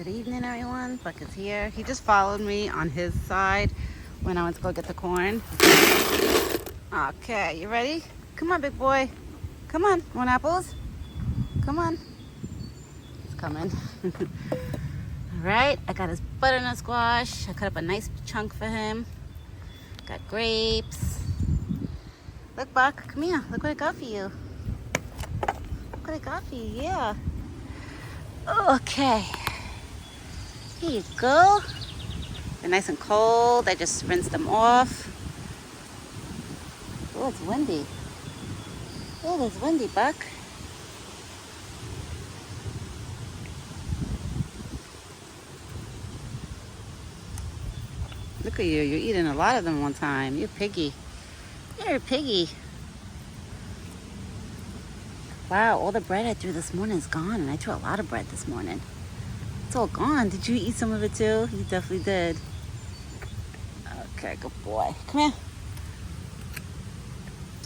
Good evening, everyone. Buck is here. He just followed me on his side when I went to go get the corn. Okay, you ready? Come on, big boy. Come on. Want apples? Come on. He's coming. All right, I got his butternut squash. I cut up a nice chunk for him. Got grapes. Look, Buck, come here. Look what I got for you. Look what I got for you, yeah. Okay. Here you go. They're nice and cold. I just rinsed them off. Oh, it's windy. Oh, it's windy, Buck. Look at you. You're eating a lot of them one time. You're piggy. You're a piggy. Wow, all the bread I threw this morning is gone, and I threw a lot of bread this morning. It's all gone. Did you eat some of it too? You definitely did. Okay, good boy. Come here.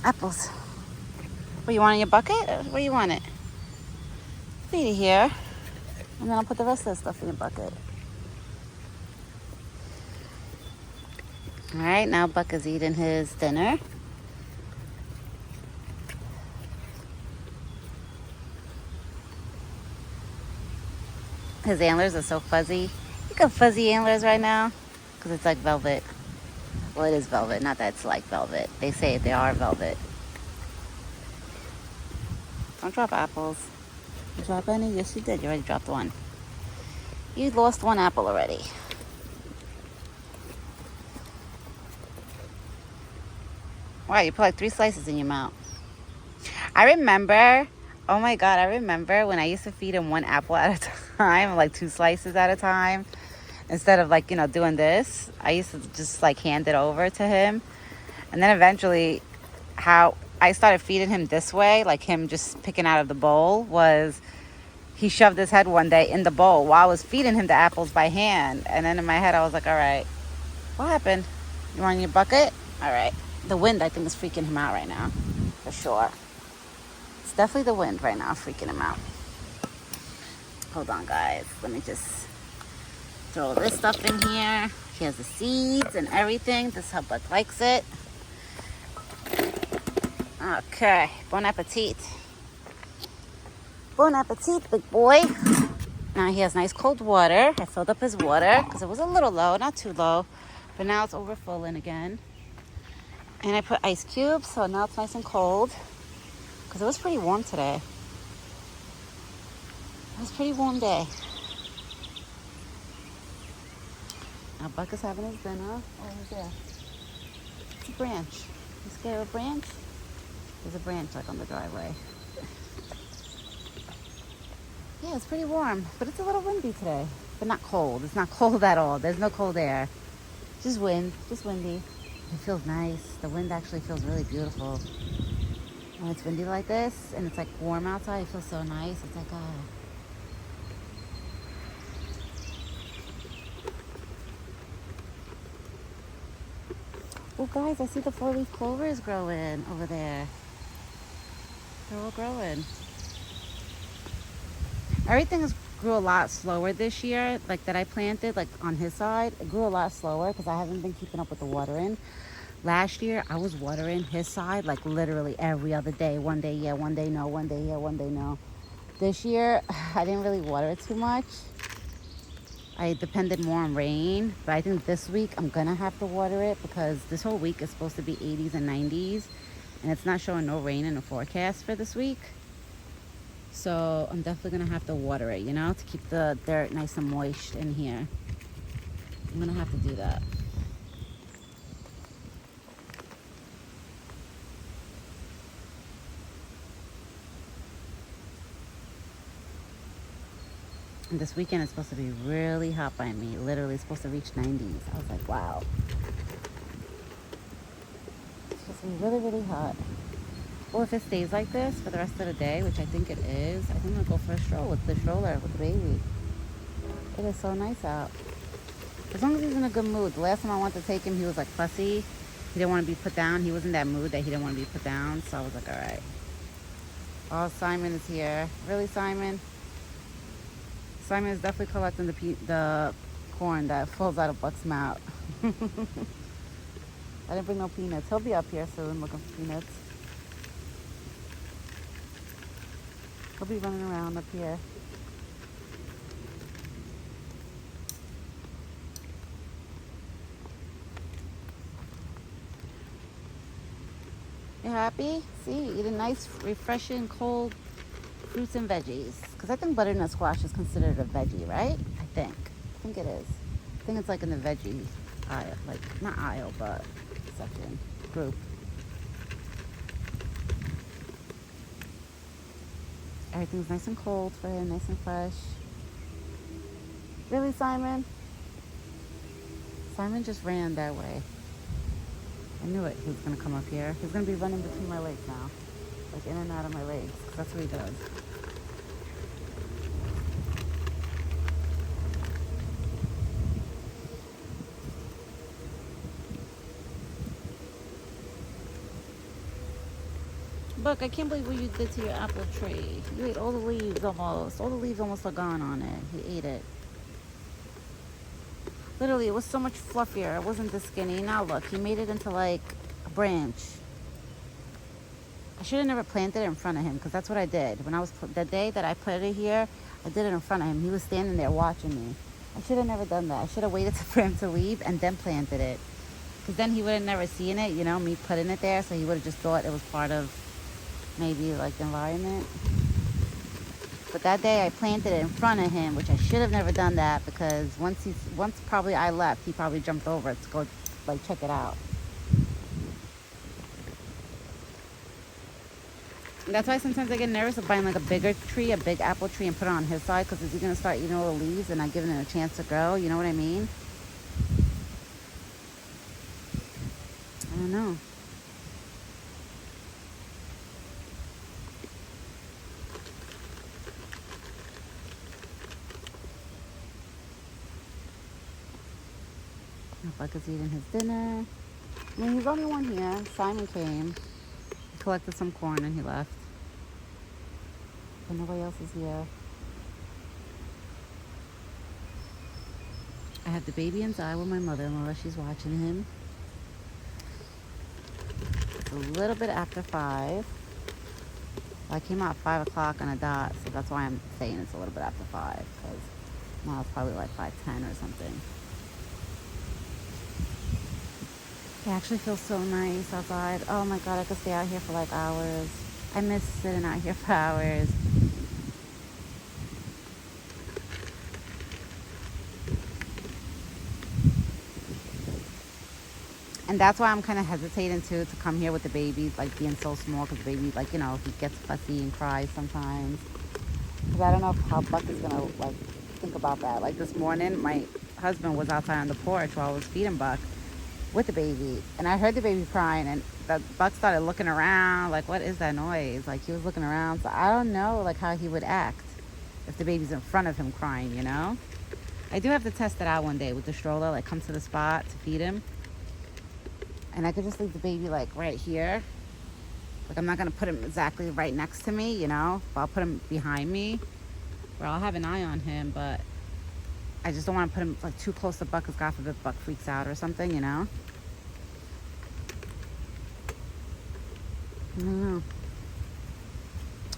Apples. What, you want in your bucket? Or where you want it? Feed it here. And then I'll put the rest of the stuff in your bucket. All right, now Buck is eating his dinner. His antlers are so fuzzy. You got fuzzy antlers right now because it's like velvet. Well, it is velvet, not that it's like velvet. They say they are velvet. Don't drop apples. You drop any? Yes, you did. You already dropped one. You lost one apple already. Wow, you put like 3 slices in your mouth. I remember, oh my God, I remember when I used to feed him 1 apple at a time, like 2 slices at a time. Instead of like, doing this, I used to just like hand it over to him. And then eventually how I started feeding him this way, like him just picking out of the bowl, was he shoved his head one day in the bowl while I was feeding him the apples by hand. And then in my head, I was like, all right, what happened? You want your bucket? All right. The wind, I think, is freaking him out right now, for sure. It's definitely the wind right now freaking him out. Hold on, guys. Let me just throw this stuff in here. He has the seeds and everything. This is how Buck likes it. Okay. Bon appetit. Bon appetit, big boy. Now he has nice cold water. I filled up his water because it was a little low, not too low. But now it's overfilling again. And I put ice cubes, so now it's nice and cold. Because it was pretty warm today. It was a pretty warm day. Now Buck is having his dinner. Oh, who's there? It's a branch. You scared of a branch? There's a branch like on the driveway. Yeah, it's pretty warm, but it's a little windy today. But not cold. It's not cold at all. There's no cold air. Just wind. Just windy. It feels nice. The wind actually feels really beautiful. When it's windy like this and it's like warm outside, it feels so nice. It's like, oh guys, I see the 4-leaf clover is growing over there. They're all growing. Everything grew a lot slower this year, like that I planted, like on his side. It grew a lot slower because I haven't been keeping up with the watering. Last year, I was watering his side like literally every other day. One day, yeah, one day, no. One day, yeah, one day, no. This year, I didn't really water it too much. I depended more on rain, but I think this week I'm gonna have to water it because this whole week is supposed to be 80s and 90s, and it's not showing no rain in the forecast for this week. So I'm definitely gonna have to water it, to keep the dirt nice and moist in here. I'm gonna have to do that. And this weekend is supposed to be really hot by me. Literally supposed to reach 90s. I was like, wow. It's supposed to be really, really hot. Well, if it stays like this for the rest of the day, which I think it is, I think I'm gonna go for a stroll with the stroller with the baby. It is so nice out. As long as he's in a good mood. The last time I wanted to take him, he was like fussy. He didn't want to be put down. He was in that mood that he didn't want to be put down. So I was like, all right. Oh, Simon is here. Really, Simon? Simon is definitely collecting the corn that falls out of Buck's mouth. I didn't bring no peanuts. He'll be up here soon looking for peanuts. He'll be running around up here. You happy? See, eating nice, refreshing, cold fruits and veggies. Because I think butternut squash is considered a veggie, right? I think it is. I think it's like in the veggie aisle, like not aisle, but section, group. Everything's nice and cold for him, nice and fresh. Really, Simon? Simon just ran that way. I knew it. He was going to come up here. He's going to be running between my legs now. Like in and out of my legs. That's what he does. Buck, I can't believe what you did to your apple tree. You ate all the leaves almost. All the leaves almost are gone on it. He ate it. Literally, it was so much fluffier. It wasn't this skinny. Now look, he made it into like a branch. I should have never planted it in front of him because that's what I did. When I was, the day that I put it here, I did it in front of him. He was standing there watching me. I should have never done that. I should have waited for him to leave and then planted it. Because then he would have never seen it, you know, me putting it there. So he would have just thought it was part of maybe like the environment. But that day I planted it in front of him, which I should have never done that because once probably I left, he probably jumped over it to go like check it out. That's why sometimes I get nervous of buying like a bigger tree, a big apple tree, and put it on his side because is he gonna start eating all the leaves and not giving it a chance to grow? You know what I mean? I don't know. Buck is eating his dinner. I mean, he's the only one here. Simon came, he collected some corn, and he left. But nobody else is here. I have the baby inside with my mother-in-law. She's watching him. It's a little bit after 5. I came out at 5 o'clock on a dot, so that's why I'm saying it's a little bit after 5, because now it's probably like 5:10 or something. It actually feels so nice outside. Oh my God, I could stay out here for like hours. I miss sitting out here for hours. And that's why I'm kind of hesitating too to come here with the baby, like being so small, because the baby, like, you know, he gets fussy and cries sometimes. Because I don't know how Buck is gonna like think about that. Like this morning, my husband was outside on the porch while I was feeding Buck with the baby, and I heard the baby crying, and the Buck started looking around like, what is that noise? Like he was looking around. So I don't know like how he would act if the baby's in front of him crying, you know. I do have to test it out one day with the stroller, like come to the spot to feed him, and I could just leave the baby like right here. Like I'm not gonna put him exactly right next to me, you know, but I'll put him behind me where I'll have an eye on him, but I just don't want to put him like too close to Buck because God forbid Buck freaks out or something, you know. I don't know.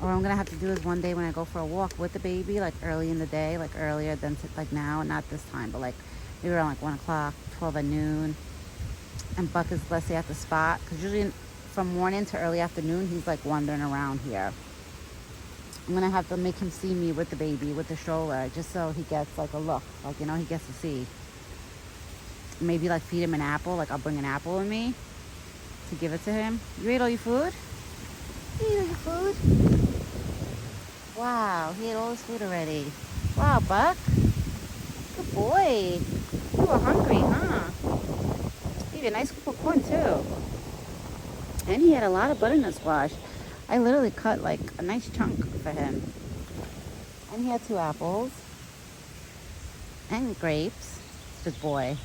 Or I'm gonna have to do is one day when I go for a walk with the baby, like early in the day, like earlier than like now, not this time, but like maybe around like 1 o'clock, 12 at noon. And Buck is, let's say, at the spot, because usually from morning to early afternoon, he's like wandering around here. I'm gonna have to make him see me with the baby, with the stroller, just so he gets like a look, like, you know, he gets to see. Maybe like feed him an apple, like I'll bring an apple with me to give it to him. You ate all your food? You ate all your food? Wow, he ate all his food already. Wow, Buck. Good boy. You were hungry, huh? He had a nice cup of corn too. And he had a lot of butternut squash. I literally cut like a nice chunk for him. And he had 2 apples. And grapes. Good boy.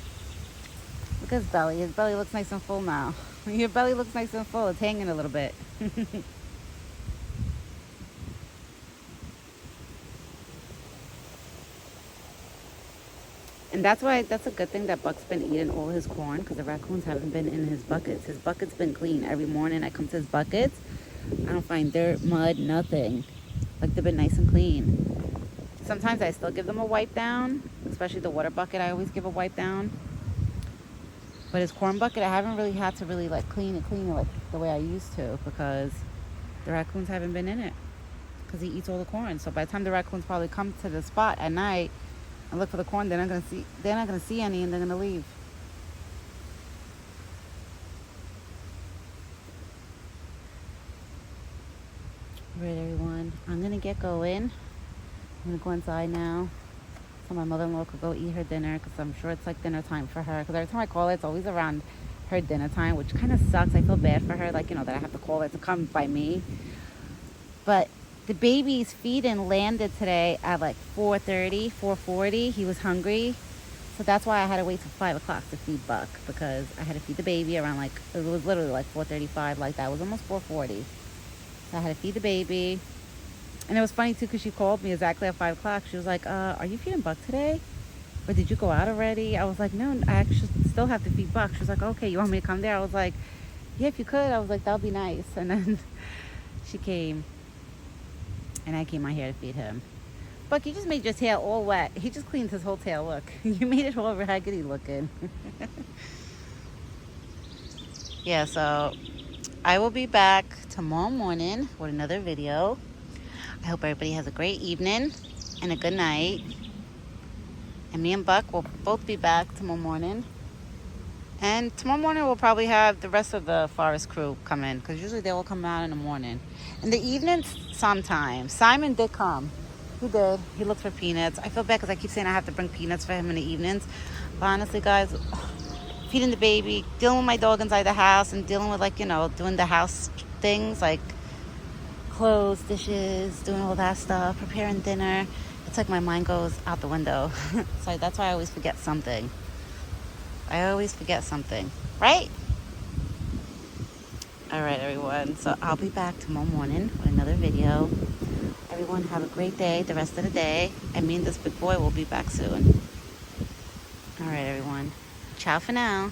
Look at his belly. His belly looks nice and full now. Your belly looks nice and full. It's hanging a little bit. And that's why, that's a good thing that Buck's been eating all his corn, because the raccoons haven't been in his buckets. His bucket's been clean. Every morning I come to his buckets, I don't find dirt, mud, nothing. Like, they've been nice and clean. Sometimes I still give them a wipe down, especially the water bucket. I always give a wipe down. But his corn bucket, I haven't really had to really like clean it like the way I used to, because the raccoons haven't been in it, because he eats all the corn. So by the time the raccoons probably come to the spot at night and look for the corn, they're not gonna see any, and they're gonna leave. All right, everyone, I'm gonna get going. I'm gonna go inside now so my mother-in-law could go eat her dinner, because I'm sure it's like dinner time for her, because every time I call it, it's always around her dinner time, which kind of sucks. I feel bad for her, like, you know, that I have to call it to come by me. But the baby's feeding landed today at like 4:30, 4:40. He was hungry, so that's why I had to wait till 5 o'clock to feed Buck, because I had to feed the baby around, like, it was literally like 4:35, like that. It was almost 4:40. So I had to feed the baby. And it was funny too, because she called me exactly at 5 o'clock. She was like, are you feeding Buck today? Or did you go out already? I was like, no, I actually still have to feed Buck. She was like, okay, you want me to come there? I was like, yeah, if you could. I was like, that would be nice. And then she came, and I came out here to feed him. Buck, you just made your tail all wet. He just cleaned his whole tail, look. You made it all raggedy looking. Yeah, so I will be back tomorrow morning with another video. I hope everybody has a great evening and a good night. And me and Buck will both be back tomorrow morning. And tomorrow morning we'll probably have the rest of the forest crew come in, because usually they all come out in the morning. In the evenings, sometimes. Simon did come. He did. He looked for peanuts. I feel bad because I keep saying I have to bring peanuts for him in the evenings. But honestly, guys, feeding the baby, dealing with my dog inside the house, and dealing with, like, you know, doing the house things like clothes, dishes, doing all that stuff, preparing dinner. It's like my mind goes out the window. So that's why I always forget something. I always forget something, right? All right, everyone. So I'll be back tomorrow morning with another video. Everyone have a great day the rest of the day. And me and this big boy will be back soon. All right, everyone. Ciao for now.